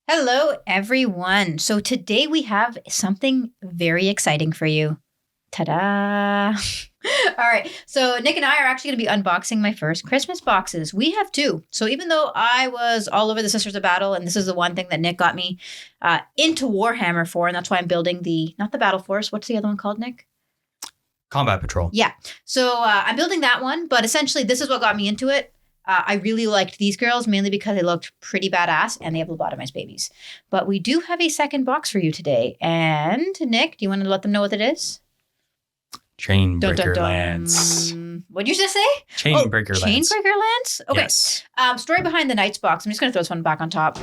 Hello, everyone. So today we have something very exciting for you. Ta-da! All right. So Nick and I are actually going to be unboxing my first Christmas boxes. We have two. So even though I was all over the Sisters of Battle, and this is the one thing that Nick got me into Warhammer for, and that's why I'm building not the Battleforce. What's the other one called, Nick? Combat Patrol. Yeah. So I'm building that one, but essentially this is what got me into it. I really liked these girls, mainly because they looked pretty badass and they have lobotomized babies. But we do have a second box for you today. And Nick, do you want to let them know what it is? Chainbreaker Lance. What'd you just say? Chainbreaker Lance. Chainbreaker Lance? Okay. Yes. Story behind the Knights box. I'm just going to throw this one back on top.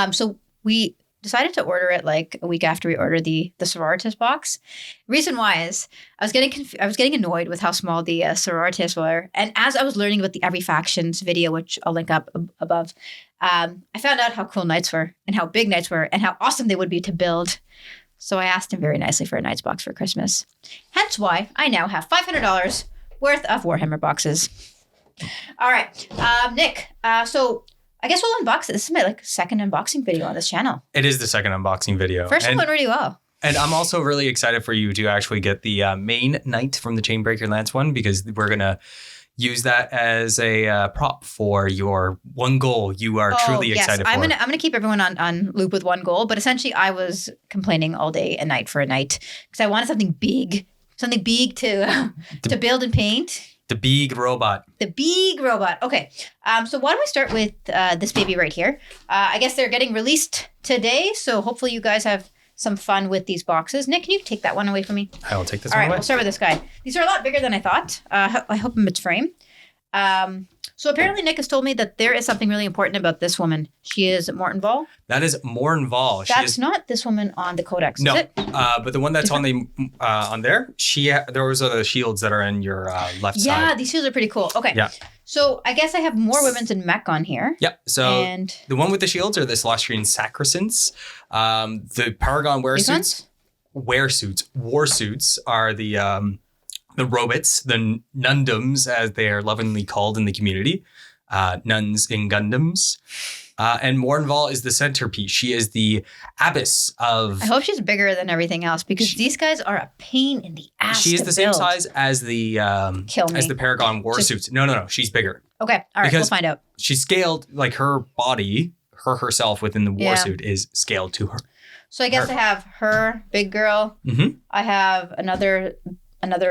So we decided to order it like a week after we ordered the Sororitas box. Reason why is I was getting annoyed with how small the Sororitas were. And as I was learning about the Every Factions video, which I'll link up above, I found out how cool Knights were and how big Knights were and how awesome they would be to build. So I asked him very nicely for a Knights box for Christmas. Hence why I now have $500 worth of Warhammer boxes. All right, Nick, so I guess we'll unbox it. This is my second unboxing video on this channel. It is the second unboxing video. First one went really well. And I'm also really excited for you to actually get the main Knight from the Chainbreaker Lance one, because we're going to use that as a prop for your one goal you are truly excited for. I'm gonna keep everyone on loop with one goal, but essentially I was complaining all day and night for a Knight because I wanted something big to build and paint. The big robot. The big robot. Okay. So why don't we start with this baby right here? I guess they're getting released today, so hopefully you guys have some fun with these boxes. Nick, can you take that one away from me? I will take this one away. All right, we'll start with this guy. These are a lot bigger than I thought. I hope I'm its frame. So apparently Nick has told me that there is something really important about this woman. She is Moren Vahl. That is Moren Vahl. That's not this woman on the codex, is it? But the one that's on there, those are the shields that are in your left side. Yeah, these shields are pretty cool. Okay. Yeah. So I guess I have more women's in mech on here. Yep. So the one with the shields are the Celestian Sacroscents. The Paragon Warsuits are the robots, the nundams, as they are lovingly called in the community, nuns in Gundams. And Moren Vahl is the centerpiece. She is the abbess of... I hope she's bigger than everything else, because these guys are a pain in the ass. She is the same size as the Paragon Warsuits. No. She's bigger. Okay. All right. We'll find out. She's scaled, like her body, herself within the warsuit is scaled to her. So I guess I have her, big girl. Mm-hmm. I have another,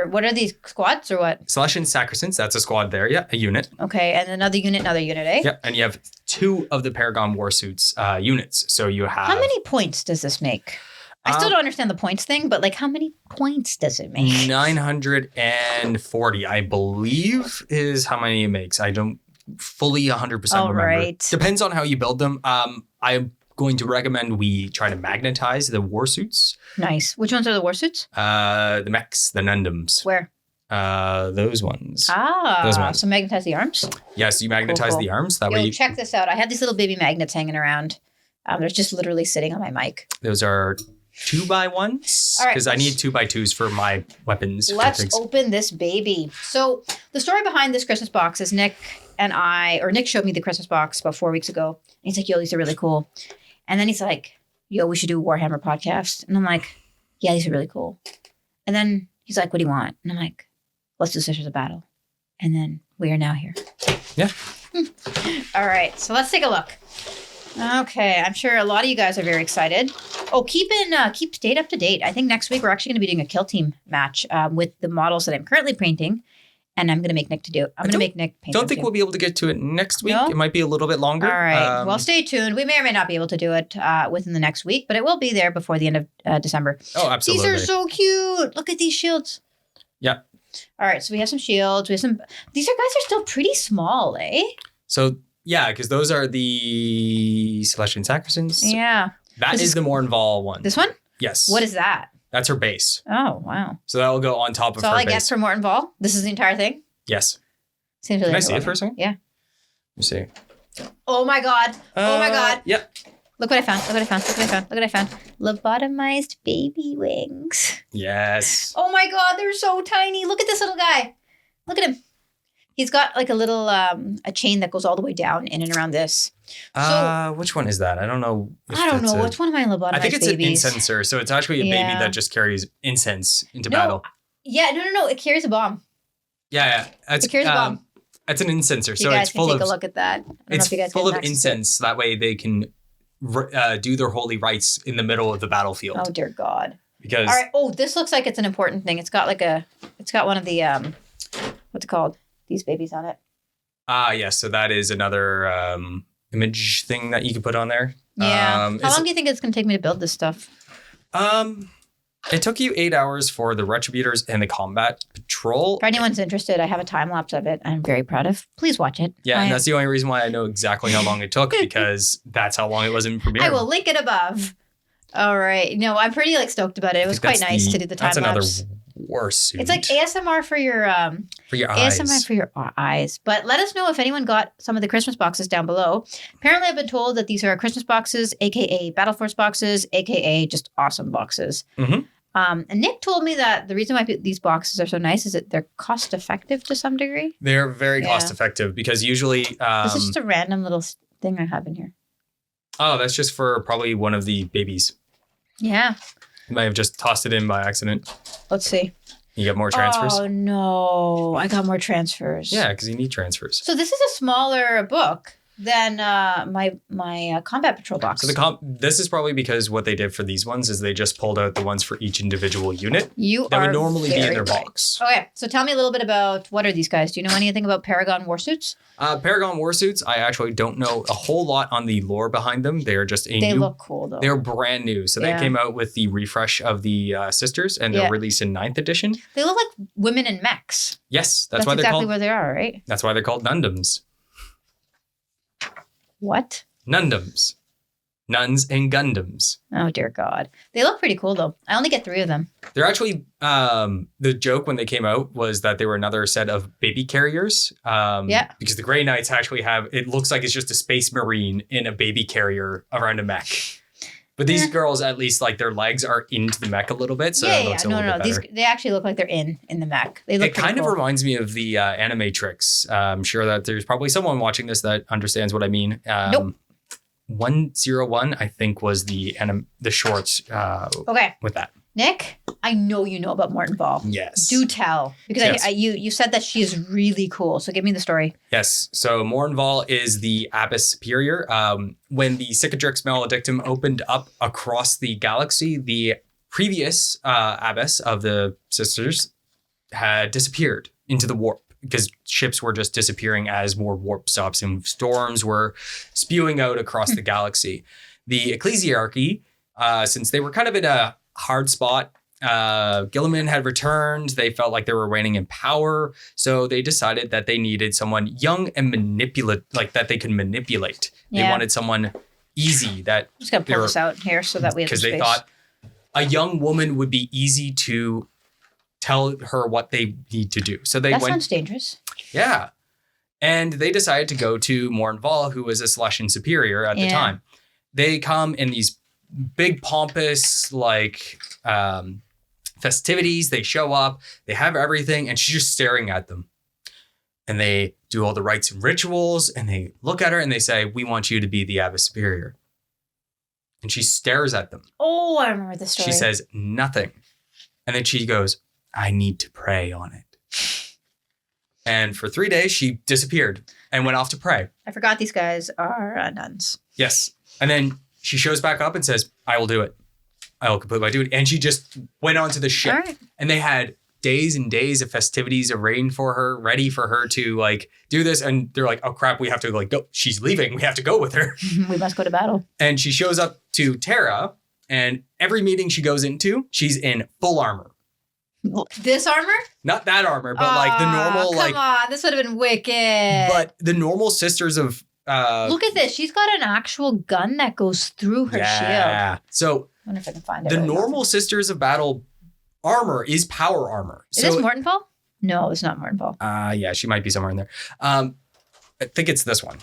what are these, squads or what? Celestian Sacroscents, that's a squad there. Yeah, a unit. Okay, and another unit, eh? Yeah, and you have two of the Paragon Warsuits units. So you have... How many points does this make? I still don't understand the points thing, but how many points does it make? 940, I believe, is how many it makes. I don't fully 100% remember. Right. Depends on how you build them. I'm going to recommend we try to magnetize the warsuits. Nice. Which ones are the warsuits? The mechs, the nundams. Where? Those ones. Those ones. So magnetize the arms? Yes, you magnetize the arms. That way. Check this out. I have these little baby magnets hanging around. They're just literally sitting on my mic. Those are 2x1s. All right. Because I need 2x2s for my weapons. Let's open this baby. So the story behind this Christmas box is Nick showed me the Christmas box about 4 weeks ago. And he's like, yo, these are really cool. And then he's like, yo, we should do a Warhammer podcast. And I'm like, yeah, these are really cool. And then he's like, what do you want? And I'm like, let's do Sisters of Battle. And then we are now here. Yeah. All right. So let's take a look. Okay. I'm sure a lot of you guys are very excited. Oh, keep State up to date. I think next week we're actually going to be doing a kill team match with the models that I'm currently painting. And I'm going to make Nick do it. I'm going to make Nick paint. Don't think we'll be able to get to it next week. No? It might be a little bit longer. All right. Well, stay tuned. We may or may not be able to do it within the next week, but it will be there before the end of December. Oh, absolutely. These are so cute. Look at these shields. Yeah. All right. So we have some shields. These guys are still pretty small, eh? So, yeah, because those are the Celestian Sacroscents. Yeah. That is the Moren Vahl one. This one? Yes. What is that? That's her base. Oh, wow. So that will go on top of her base. That's all I get for Moren Vahl? This is the entire thing? Yes. Seems really Can I see it for a second? Yeah. Let me see. Oh my God. Oh my God. Yep. Look what I found. Lobotomized baby wings. Yes. Oh my God. They're so tiny. Look at this little guy. Look at him. He's got like a little a chain that goes all the way down in and around this. So Which one is that? I don't know. I don't know. It's one of my lobotomized I think it's babies. an incenser. So it's actually a baby that just carries incense into battle. Yeah, no. It carries a bomb. Yeah. It carries a bomb. It's an incenser. So you guys it's full can of. take a look at that. It's full of incense. That way they can do their holy rites in the middle of the battlefield. Oh dear God. Because. All right. Oh, this looks like it's an important thing. It's got one of the what's it called? These babies on it. Yes. So that is another image thing that you can put on there. Yeah. How long do you think it's going to take me to build this stuff? It took you 8 hours for the Retributors and the Combat Patrol. For anyone's interested, I have a time lapse of it. I'm very proud of. Please watch it. Yeah, and that's the only reason why I know exactly how long it took because that's how long it was in Premiere. I will link it above. All right. No, I'm pretty stoked about it. It was quite nice to do the time lapse. That's another warsuit. It's like ASMR for your eyes. ASMR for your eyes. But let us know if anyone got some of the Christmas boxes down below. Apparently, I've been told that these are Christmas boxes, aka Battleforce boxes, aka just awesome boxes. Mm-hmm. And Nick told me that the reason why these boxes are so nice is that they're cost effective to some degree. They're very cost effective because usually this is just a random little thing I have in here. Oh, that's just for probably one of the babies. Yeah. You might have just tossed it in by accident. Let's see. You get more transfers? Oh, no. I got more transfers. Yeah, because you need transfers. So this is a smaller book than my Combat Patrol box. So this is probably because what they did for these ones is they just pulled out the ones for each individual unit. That would normally be in their box. Okay, so tell me a little bit about what are these guys? Do you know anything about Paragon Warsuits? Paragon Warsuits, I actually don't know a whole lot on the lore behind them. They're just They look cool though. They're brand new. So they came out with the refresh of the Sisters and they're released in 9th edition. They look like women in mechs. Yes, that's why they're exactly called. Where they are, right? That's why they're called nundams. What? Nundams. Nuns and Gundams. Oh, dear God. They look pretty cool, though. I only get 3 of them. They're actually, the joke when they came out was that they were another set of baby carriers. Because the Grey Knights actually it looks like it's just a space marine in a baby carrier around a mech. But these girls, at least, like, their legs are into the mech a little bit, so it looks a little bit better. They actually look like they're in the mech. They look It kind of reminds me of the Animatrix. I'm sure that there's probably someone watching this that understands what I mean. Nope. 101, I think, was the short with that. Nick, I know you know about Moren Vahl. Yes. Do tell. Because you said that she is really cool. So give me the story. Yes. So Moren Vahl is the Abbess Superior. When the Cicadrix Maledictum opened up across the galaxy, the previous Abbess of the Sisters had disappeared into the warp because ships were just disappearing as more warp stops and storms were spewing out across the galaxy. The Ecclesiarchy, since they were kind of in a hard spot. Guilliman had returned. They felt like they were reigning in power. So they decided that they needed someone young and that they could manipulate. They wanted someone easy that... I'm just going to pull this out here so that we have because they thought a young woman would be easy to tell her what they need to do. So that sounds dangerous. Yeah. And they decided to go to Moren Vahl, who was a Celestian Superior at the time. They come in these big pompous festivities. They show up, they have everything, and she's just staring at them. And they do all the rites and rituals, and they look at her and they say, "We want you to be the Abbess Superior." And she stares at them. Oh, I remember the story. She says nothing. And then she goes, "I need to pray on it." And for 3 days, she disappeared and went off to pray. I forgot these guys are nuns. Yes. And then she shows back up and says, "I will do it. I will complete my duty." And she just went onto the ship. Right. And they had days and days of festivities arranged for her, ready for her to do this. And they're like, "Oh crap, we have to go. She's leaving. We have to go with her." We must go to battle. And she shows up to Terra, and every meeting she goes into, she's in full armor. This armor? Not that armor, but the normal Come on, this would have been wicked. But the normal Sisters of look at this. She's got an actual gun that goes through her shield. Yeah. So I wonder if I can find it. The normal Sisters of Battle armor is power armor. Is this Moren Vahl? No, it's not Moren Vahl. Yeah, she might be somewhere in there. I think it's this one.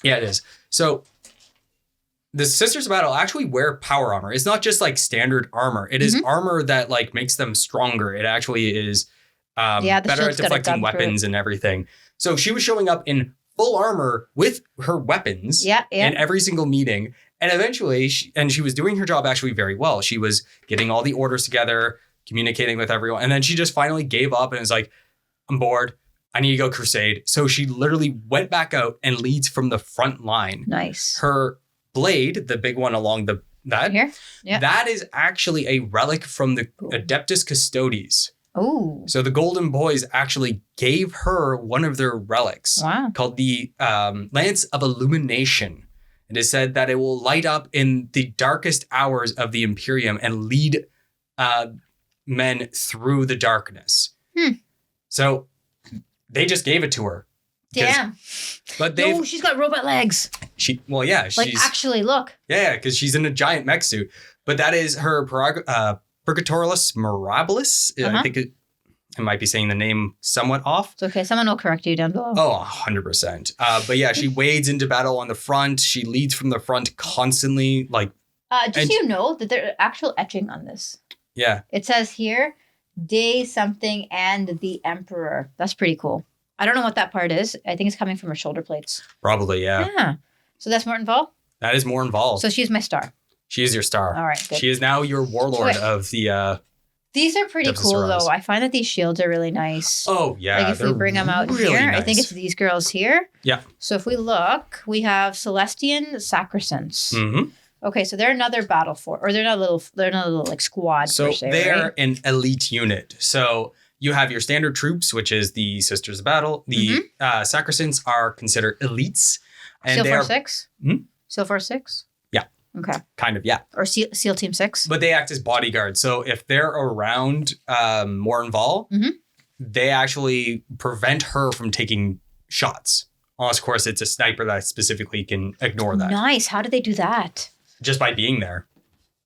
Yeah, it is. So the Sisters of Battle actually wear power armor. It's not just standard armor. It is armor that makes them stronger. It actually is Yeah, the better at shield's got a deflecting gun through weapons and everything. So she was showing up in full armor with her weapons in every single meeting. And eventually, she was doing her job actually very well. She was getting all the orders together, communicating with everyone. And then she just finally gave up and was like, I'm bored. I need to go crusade. So she literally went back out and leads from the front line. Nice. Her blade, the big one along that, here? Yeah. that is actually a relic from the Adeptus Custodes. Oh. So the Golden Boys actually gave her one of their relics called the Lance of Illumination. It is said that it will light up in the darkest hours of the Imperium and lead men through the darkness. So they just gave it to her. Damn. But she's got robot legs. She's actually, look. Yeah, because she's in a giant mech suit. But that is her Purgatorius Mirabilis. I think I might be saying the name somewhat off. It's okay. Someone will correct you down below. Oh, 100%. But yeah, she wades into battle on the front. She leads from the front constantly. Just so you know that there's actual etching on this. Yeah. It says here, Day something and the Emperor. That's pretty cool. I don't know what that part is. I think it's coming from her shoulder plates. Probably, yeah. Yeah. So that's Moren Vahl? That is Moren Vahl. So she's my star. She is your star. All right, good. She is now your warlord of the... These are pretty cool, though. I find that these shields are really nice. Oh, yeah. Like, if we bring them out really here, nice. I think it's these girls here. Yeah. So if we look, we have Celestian Sacroscents. Mm-hmm. Okay, so they're another Battleforce, or they're not a little like squad. So per se, they're an elite unit. So you have your standard troops, which is the Sisters of Battle. The Sacroscents are considered elites. And SEAL Force 6? SEAL Force 6? Yeah. Okay. Kind of, yeah. Or SEAL Team 6? But they act as bodyguards. So if they're around Moren Vahl, they actually prevent her from taking shots. Unless, of course, it's a sniper that specifically can ignore that. Nice. How do they do that? Just by being there.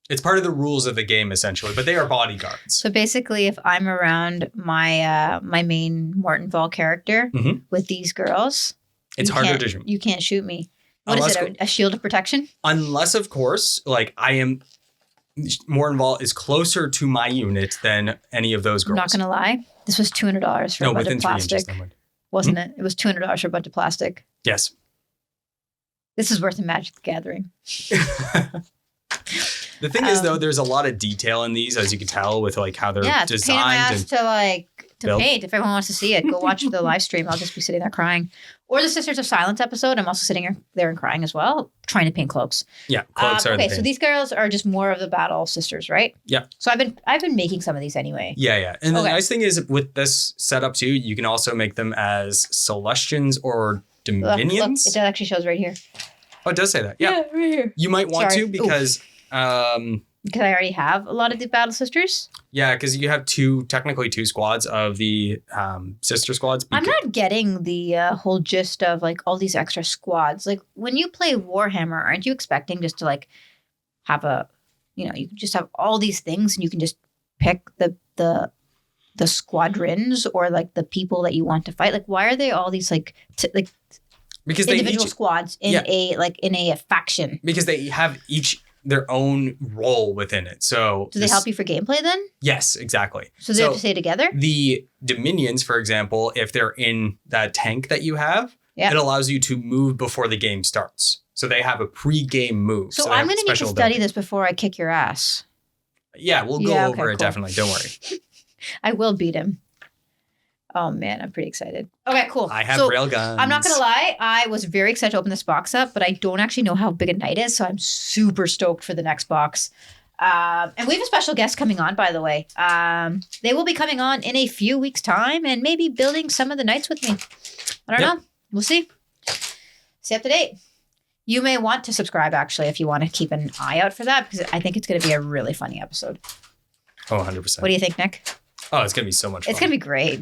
It's part of the rules of the game, essentially, but they are bodyguards. So basically, if I'm around my my main Moren Vahl character with these girls, it's harder to shoot. You can't shoot me. What is it? A shield of protection? Unless, of course, Moren Vahl is closer to my unit than any of those girls. I'm not going to lie. This was $200 for a bunch of plastic. 3 inches, wasn't it? It was $200 for a bunch of plastic. Yes. This is worth a Magic the Gathering. The thing is, though, there's a lot of detail in these, as you can tell, with how they're designed. It's a pain in the ass to paint. If everyone wants to see it, go watch the live stream. I'll just be sitting there crying. Or the Sisters of Silence episode. I'm also sitting there and crying as well, trying to paint cloaks. Yeah, cloaks are the paint. So these girls are just more of the battle sisters, right? Yeah. So I've been making some of these anyway. Yeah. And the nice thing is, with this setup too, you can also make them as Celestians or Dominions. Look, it actually shows right here. Oh, it does say that. Yeah, right here. You might want to because... because I already have a lot of the battle sisters. Yeah, because you have technically two squads of the sister squads. I'm not getting the whole gist of all these extra squads. Like when you play Warhammer, aren't you expecting just to have you just have all these things and you can just pick the squadrons or the people that you want to fight? Like why are they all these because individual squads in a faction? Because they have each their own role within it. So do they help you for gameplay then? Yes, exactly. So they have to stay together? The Dominions, for example, if they're in that tank that you have, it allows you to move before the game starts. So they have a pre-game move. So I'm going to need to study this before I kick your ass. Yeah, we'll go over it, definitely. Don't worry. I will beat him. Oh, man, I'm pretty excited. Okay, cool. I have railguns. I'm not going to lie. I was very excited to open this box up, but I don't actually know how big a knight is, so I'm super stoked for the next box. And we have a special guest coming on, by the way. They will be coming on in a few weeks' time and maybe building some of the knights with me. I don't know. We'll see. Stay up to date. You may want to subscribe, actually, if you want to keep an eye out for that, because I think it's going to be a really funny episode. Oh, 100%. What do you think, Nick? Oh, it's going to be so much fun. It's going to be great.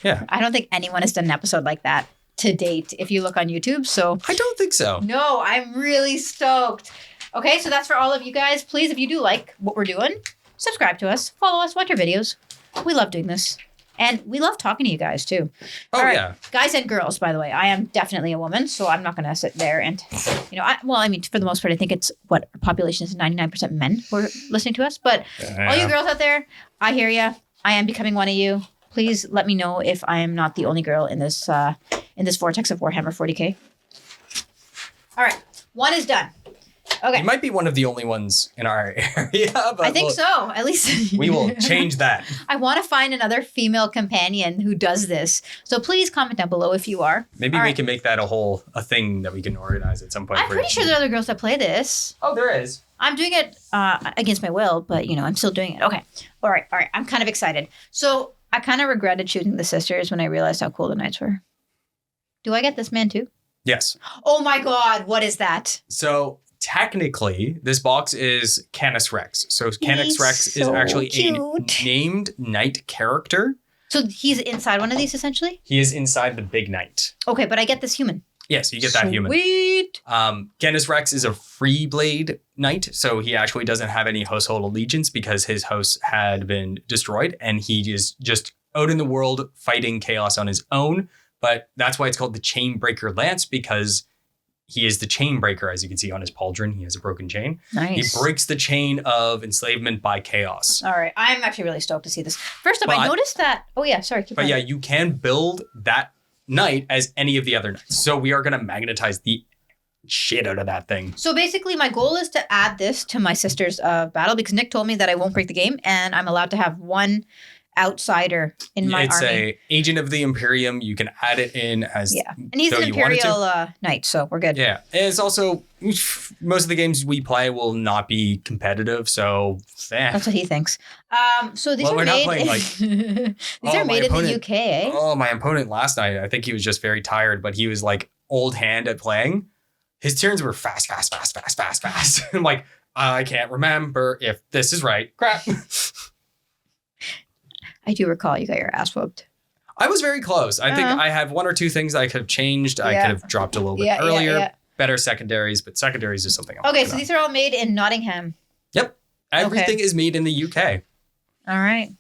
Yeah. I don't think anyone has done an episode like that to date if you look on YouTube. So I don't think so. No, I'm really stoked. Okay, so that's for all of you guys. Please, if you do like what we're doing, subscribe to us, follow us, watch our videos. We love doing this. And we love talking to you guys too. Oh, all right. Yeah. Guys and girls, by the way. I am definitely a woman, so I'm not going to sit there and, for the most part, I think it's what our population is 99% men who are listening to us. But all you girls out there, I hear you. I am becoming one of you. Please let me know if I am not the only girl in this vortex of Warhammer 40k. All right, one is done. Okay. You might be one of the only ones in our area, but I think so. At least we will change that. I want to find another female companion who does this. So please comment down below if you are. Maybe we can make that a thing that we can organize at some point. I'm pretty sure there are other girls that play this. Oh, there is. I'm doing it against my will, but I'm still doing it. Okay. All right. I'm kind of excited. So I kind of regretted choosing the sisters when I realized how cool the knights were. Do I get this man too? Yes. Oh my God. What is that? So technically, this box is Canis Rex. So Canis Rex is actually a named knight character. So he's inside one of these, essentially? He is inside the big knight. Okay, but I get this human. Yes, you get that human. Sweet. Canis Rex is a free blade knight, so he actually doesn't have any household allegiance because his house had been destroyed, and he is just out in the world fighting chaos on his own. But that's why it's called the Chainbreaker Lance, because he is the chain breaker, as you can see on his pauldron. He has a broken chain. Nice. He breaks the chain of enslavement by chaos. All right. I'm actually really stoked to see this. First off, I noticed that. Oh, yeah. Sorry. Keep going. Yeah, you can build that knight as any of the other knights. So we are going to magnetize the shit out of that thing. So basically, my goal is to add this to my Sisters of Battle because Nick told me that I won't break the game and I'm allowed to have one outsider in my army. It's a agent of the Imperium. You can add it in as and he's an Imperial Knight, so we're good. Yeah, and it's also most of the games we play will not be competitive, so that's what he thinks. So these are we're made. Not playing, like, these are made in the UK. Eh? Oh, my opponent last night. I think he was just very tired, but he was like old hand at playing. His turns were fast. I'm like, I can't remember if this is right. Crap. I do recall you got your ass whooped. I was very close. I think I had one or two things I could have changed. I could have dropped a little bit earlier. Yeah. Better secondaries, but secondaries is something else. Okay, so these are all made in Nottingham. Yep. Everything is made in the UK. All right.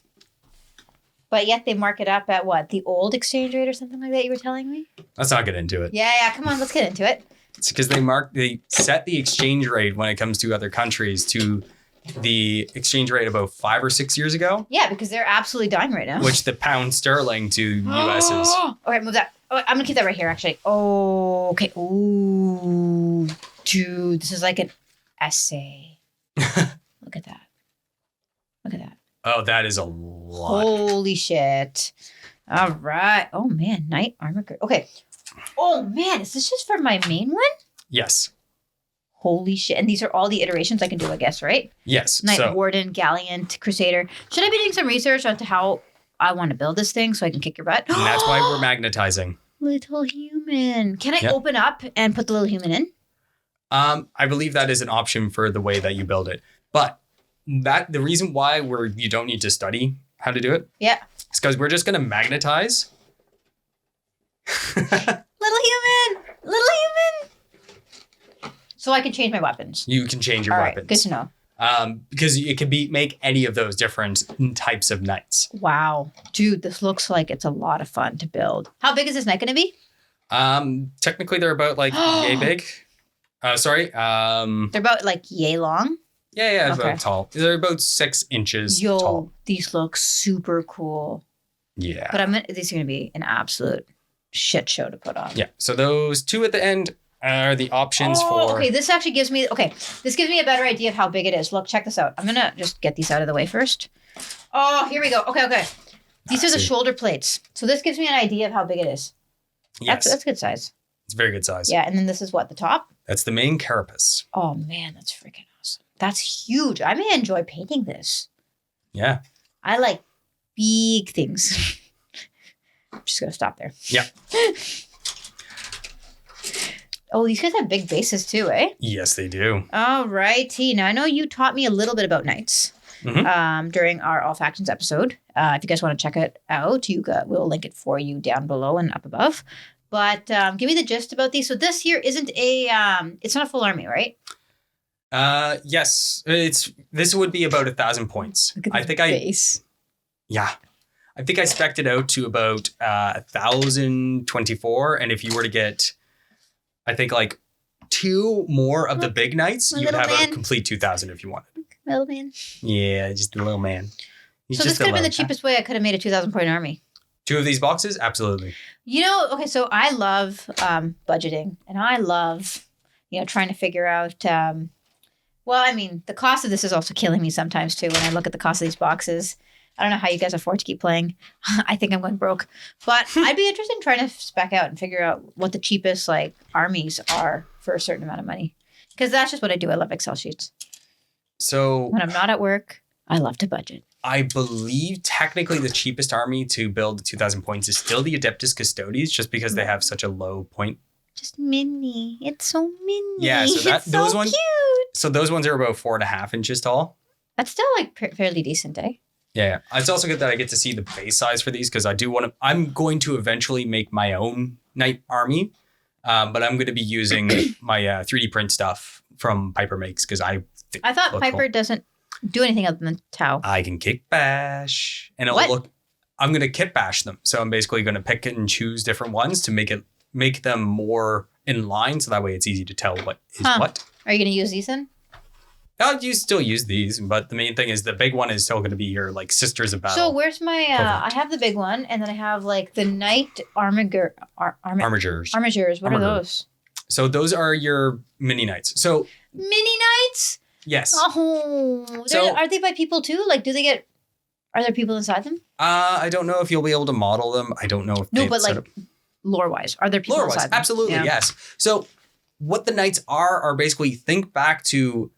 But yet they mark it up at what? The old exchange rate or something like that you were telling me? Let's not get into it. Yeah. Come on, let's get into it. It's because they set the exchange rate when it comes to other countries to the exchange rate about 5 or 6 years ago. Yeah, because they're absolutely dying right now. Which the pound sterling to US is. Okay, move that. Oh, I'm gonna keep that right here, actually. Oh, okay. Ooh, dude, this is like an essay. Look at that. Look at that. Oh, that is a lot. Holy shit. All right. Oh, man. Knight armor. Okay. Oh, man. Is this just for my main one? Yes. Holy shit. And these are all the iterations I can do, I guess, right? Yes. Knight, Warden, Gallant, Crusader. Should I be doing some research onto how I want to build this thing so I can kick your butt? And that's why we're magnetizing. Little human. Can I open up and put the little human in? I believe that is an option for the way that you build it. But the reason why you don't need to study how to do it. Yeah. It's because we're just going to magnetize. Little human. So I can change my weapons. You can change your weapons. Right, good to know. Because it can make any of those different types of knights. Wow. Dude, this looks like it's a lot of fun to build. How big is this knight going to be? Technically, they're about like yay big. Sorry. They're about like yay long? Yeah, okay. About tall. They're about 6 inches tall. These look super cool. Yeah. But these are going to be an absolute shit show to put on. Yeah. So those two at the end are the options for... Okay, this actually gives me... Okay, this gives me a better idea of how big it is. Look, check this out. I'm going to just get these out of the way first. Oh, here we go. Okay. These are the shoulder plates. So this gives me an idea of how big it is. Yes. That's good size. It's very good size. Yeah, and then this is what, the top? That's the main carapace. Oh, man, that's freaking awesome. That's huge. I may enjoy painting this. Yeah. I like big things. I'm just going to stop there. Yeah. Oh, these guys have big bases too, eh? Yes, they do. All righty. Now, I know you taught me a little bit about knights during our All Factions episode. If you guys want to check it out, we'll link it for you down below and up above. But give me the gist about these. So this here isn't it's not a full army, right? Yes. This would be about 1,000 points. Look at the base. Yeah. I think I spec'd it out to about 1,024. And if you were to get... I think like 2 more of the big knights, you'd have a complete 2,000 if you wanted. Little man. Yeah, just a little man. So this could have been the cheapest way I could have made a 2,000 point army. 2 of these boxes? Absolutely. Okay, so I love budgeting, and I love, trying to figure out, the cost of this is also killing me sometimes too when I look at the cost of these boxes. I don't know how you guys afford to keep playing. I think I'm going broke. But I'd be interested in trying to spec out and figure out what the cheapest armies are for a certain amount of money. Because that's just what I do. I love Excel sheets. So when I'm not at work, I love to budget. I believe technically the cheapest army to build to 2,000 points is still the Adeptus Custodes, just because they have such a low point. Just mini. It's so mini. Yeah, so it's those so ones. Cute. So those ones are about 4.5 inches tall. That's still fairly decent, eh? Yeah, it's also good that I get to see the base size for these because I'm going to eventually make my own knight army, but I'm going to be using my 3D print stuff from Piper Makes because I thought Piper doesn't do anything other than Tau. I can kick bash and I'm going to kit bash them. So I'm basically going to pick and choose different ones to make them more in line. So that way it's easy to tell what is what. Are you going to use these then? You still use these, but the main thing is the big one is still going to be your Sisters of Battle. So where's my? I have the big one, and then I have the Knight Armigers. Armigers. What are those? So those are your mini knights. So mini knights. Yes. Oh, are they by people too? Are there people inside them? I don't know if you'll be able to model them. I don't know if lore wise, are there people inside them? Absolutely, yes. So what the knights are basically think back to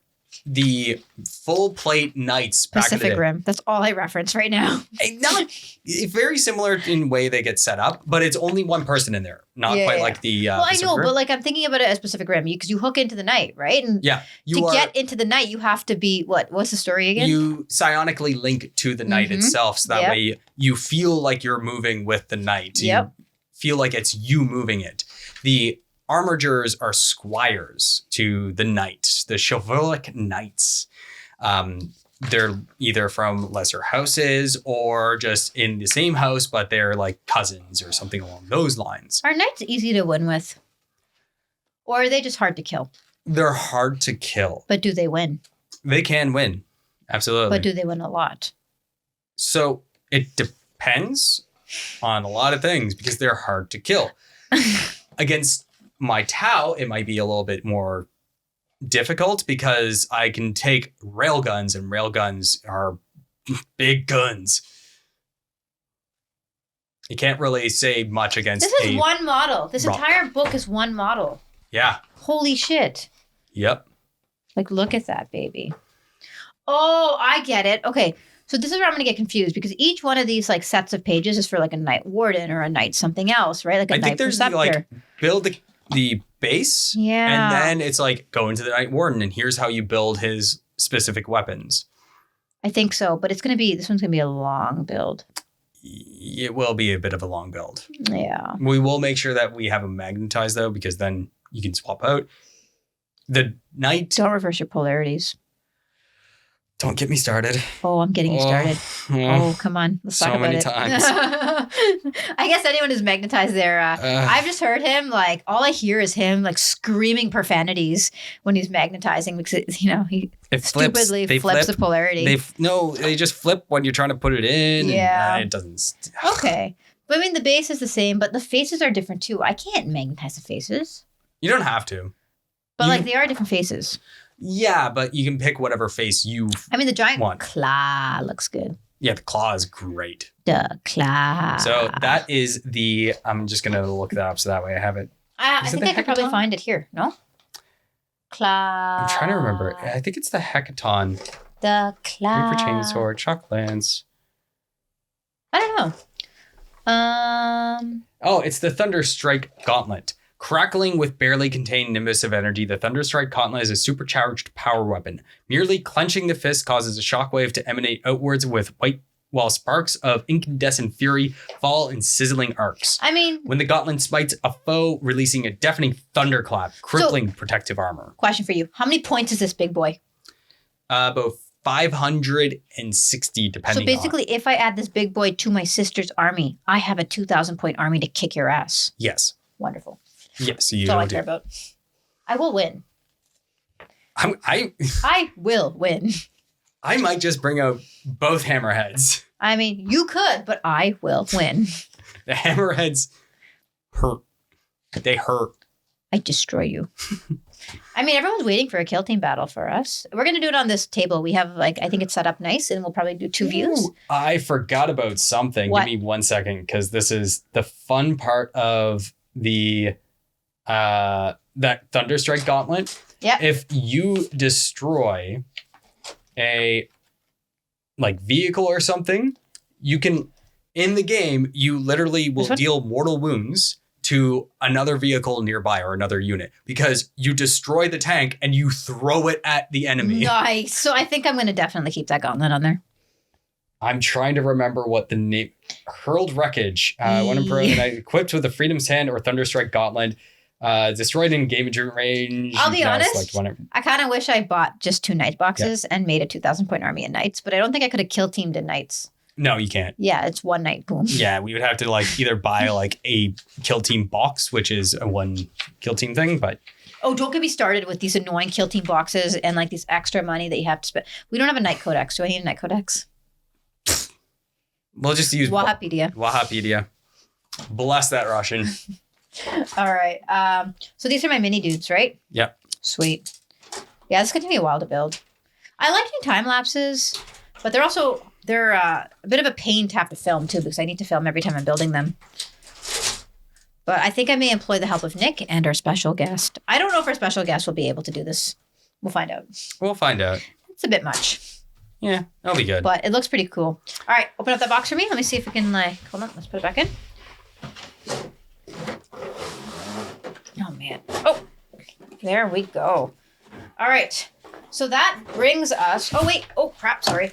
the full plate knights Pacific Rim. That's all I reference right now. Not very similar in way they get set up, but it's only one person in there. Not quite like the well, Pacific I know, Rim. but I'm thinking about it as Pacific Rim because you hook into the knight, right? And yeah. Get into the knight, you have to be what's the story again? You psionically link to the knight itself, so that way you feel like you're moving with the knight. Yep. You feel like it's you moving it. The Armigers are squires to the knight, the chivalric knights. They're either from lesser houses or just in the same house, but they're cousins or something along those lines. Are knights easy to win with? Or are they just hard to kill? They're hard to kill. But do they win? They can win. Absolutely. But do they win a lot? So it depends on a lot of things because they're hard to kill. Against my Tau, it might be a little bit more difficult because I can take railguns, and railguns are big guns. You can't really say much against. This is one model. This entire book is one model. Yeah. Holy shit. Yep. Look at that, baby. Oh, I get it. Okay. So this is where I'm going to get confused because each one of these sets of pages is for a Knight Warden or a Knight something else, right? I think there's Preceptor. Build the base. Yeah. And then it's go into the Knight Warden and here's how you build his specific weapons. I think so, but this one's going to be a long build. It will be a bit of a long build. Yeah. We will make sure that we have them magnetized though, because then you can swap out. The Knight. Don't reverse your polarities. Don't get me started. Oh, I'm getting you started. Oh, come on. Let's talk about it. So many times. I guess anyone who's magnetized there. I've just heard him, all I hear is him, screaming profanities when he's magnetizing because, he stupidly flips the polarity. They just flip when you're trying to put it in. Yeah. And it doesn't. Okay. But the base is the same, but the faces are different too. I can't magnetize the faces. You don't have to. But, they are different faces. Yeah, but you can pick whatever face you the giant want. claw looks good. Yeah, the claw is great. The claw. So that is I'm just going to look that up so that way I have it. I think I could probably find it here. No? Claw. I'm trying to remember. I think it's the Hecaton. The claw. Reaper Chainsword, Shock Lance. I don't know. Oh, it's the Thunder Strike Gauntlet. Crackling with barely contained nimbus of energy, the Thunderstrike Gauntlet is a supercharged power weapon. Merely clenching the fist causes a shockwave to emanate outwards with white, while sparks of incandescent fury fall in sizzling arcs. When the gauntlet smites a foe, releasing a deafening thunderclap, crippling protective armor. Question for you. How many points is this big boy? About 560, depending on. So basically, if I add this big boy to my sister's army, I have a 2,000 point army to kick your ass. Yes. Wonderful. Yes, you That's all I do. care about. I will win. I will win. I might just bring out both hammerheads. You could, but I will win. The hammerheads hurt. They hurt. I destroy you. I mean, everyone's waiting for a kill team battle for us. We're going to do it on this table. We have I think it's set up nice, and we'll probably do 2 views. I forgot about something. What? Give me 1 second, because this is the fun part of the that Thunderstrike Gauntlet. Yeah. If you destroy a vehicle or something, you can, in the game, you literally will deal mortal wounds to another vehicle nearby or another unit, because you destroy the tank and you throw it at the enemy. Nice. So I think I'm going to definitely keep that gauntlet on there. I'm trying to remember what the name. Hurled Wreckage. When equipped with the Freedom's Hand or Thunderstrike Gauntlet, destroyed in game range. I'll be honest, I kind of wish I bought just 2 Knight boxes and made a 2,000 point army in Knights, but I don't think I could have kill teamed in Knights. No, you can't. Yeah, it's 1 Knight, boom. Yeah, we would have to either buy a kill team box, which is a 1 kill team thing, but... Oh, don't get me started with these annoying kill team boxes and these extra money that you have to spend. We don't have a Knight Codex. Do I need a Knight Codex? We'll just use... Wahapedia. Wahapedia. Bless that Russian. All right. So these are my mini dudes, right? Yep. Sweet. Yeah, this is going to take me a while to build. I like doing time lapses, but they're a bit of a pain to have to film too, because I need to film every time I'm building them. But I think I may employ the help of Nick and our special guest. I don't know if our special guest will be able to do this. We'll find out. We'll find out. It's a bit much. Yeah, that'll be good. But it looks pretty cool. All right, open up that box for me. Let me see if we can hold on, let's put it back in. Oh man. Oh, there we go. All right. So that brings us, oh wait, oh crap, sorry.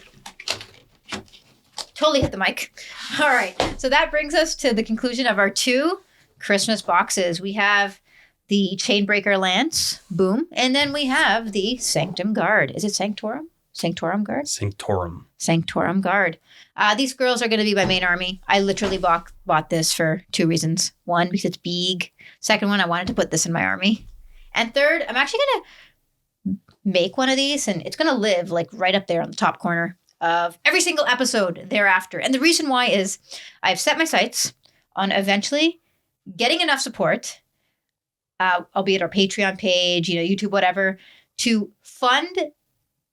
Totally hit the mic. All right. So that brings us to the conclusion of our 2 Christmas boxes. We have the Chainbreaker Lance, boom. And then we have the Sanctum Guard. Is it Sanctorum? Sanctorum Guard? Sanctorum Guard. These girls are going to be my main army. I literally bought this for 2 reasons. 1, because it's big. Second one, I wanted to put this in my army. And third, I'm actually going to make one of these, and it's going to live right up there on the top corner of every single episode thereafter. And the reason why is I've set my sights on eventually getting enough support, albeit our Patreon page, YouTube, whatever, to fund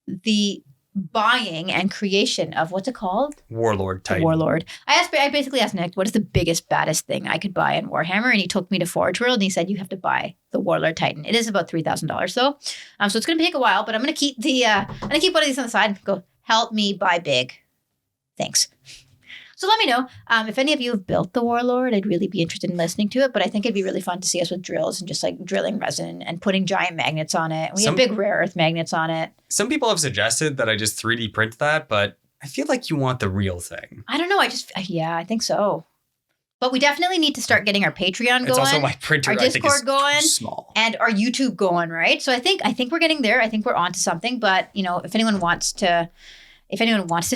the buying and creation of what's it called? Warlord Titan. Warlord. I basically asked Nick, what is the biggest, baddest thing I could buy in Warhammer? And he took me to Forge World and he said, you have to buy the Warlord Titan. It is about $3,000 though. So it's going to take a while, but I'm going to keep one of these on the side and go, help me buy big. Thanks. So let me know if any of you have built the Warlord. I'd really be interested in listening to it, but I think it'd be really fun to see us with drills and just drilling resin and putting giant magnets on it. We have big rare earth magnets on it. Some people have suggested that I just 3D print that, but I feel like you want the real thing. I don't know. I think so. But we definitely need to start getting our Patreon going. It's also my printer, our Discord going, small, and our YouTube going, right? So I think we're getting there. I think we're onto something. But if anyone wants to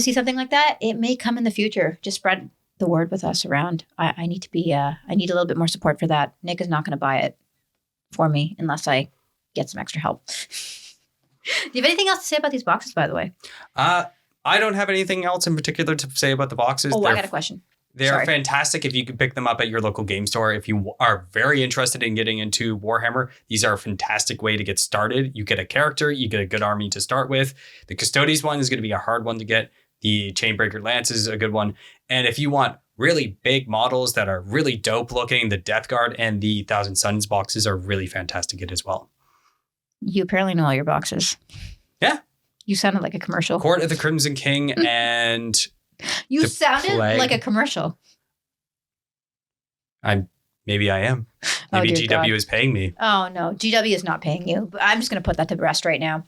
see something like that, it may come in the future. Just spread the word with us around. I need a little bit more support for that. Nick is not going to buy it for me unless I get some extra help. Do you have anything else to say about these boxes, by the way? I don't have anything else in particular to say about the boxes. Oh, I got a question. They're fantastic if you can pick them up at your local game store. If you are very interested in getting into Warhammer, these are a fantastic way to get started. You get a character, you get a good army to start with. The Custodes one is going to be a hard one to get. The Chainbreaker Lance is a good one. And if you want really big models that are really dope looking, the Death Guard and the Thousand Suns boxes are really fantastic as well. You apparently know all your boxes. Yeah. You sounded like a commercial. Court of the Crimson King and... You sounded like a commercial. Maybe I am. Maybe GW is paying me. Oh, no. GW is not paying you. But I'm just going to put that to rest right now.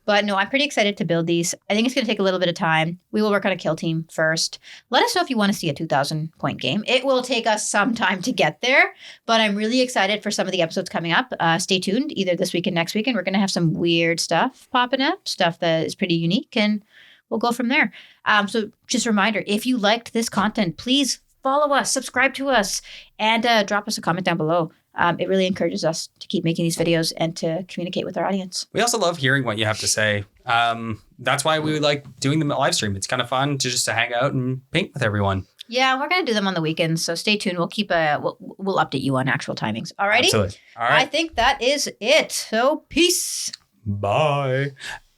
But no, I'm pretty excited to build these. I think it's going to take a little bit of time. We will work on a kill team first. Let us know if you want to see a 2,000 point game. It will take us some time to get there, but I'm really excited for some of the episodes coming up. Stay tuned either this week and next week, and we're going to have some weird stuff popping up, stuff that is pretty unique, and we'll go from there. So just a reminder, if you liked this content, please follow us, subscribe to us, and drop us a comment down below. It really encourages us to keep making these videos and to communicate with our audience. We also love hearing what you have to say. That's why we like doing the live stream. It's kind of fun to hang out and paint with everyone. Yeah, we're gonna do them on the weekends, so stay tuned. We'll we'll update you on actual timings. Alrighty. Absolutely. All I right. think that is it. So peace. Bye.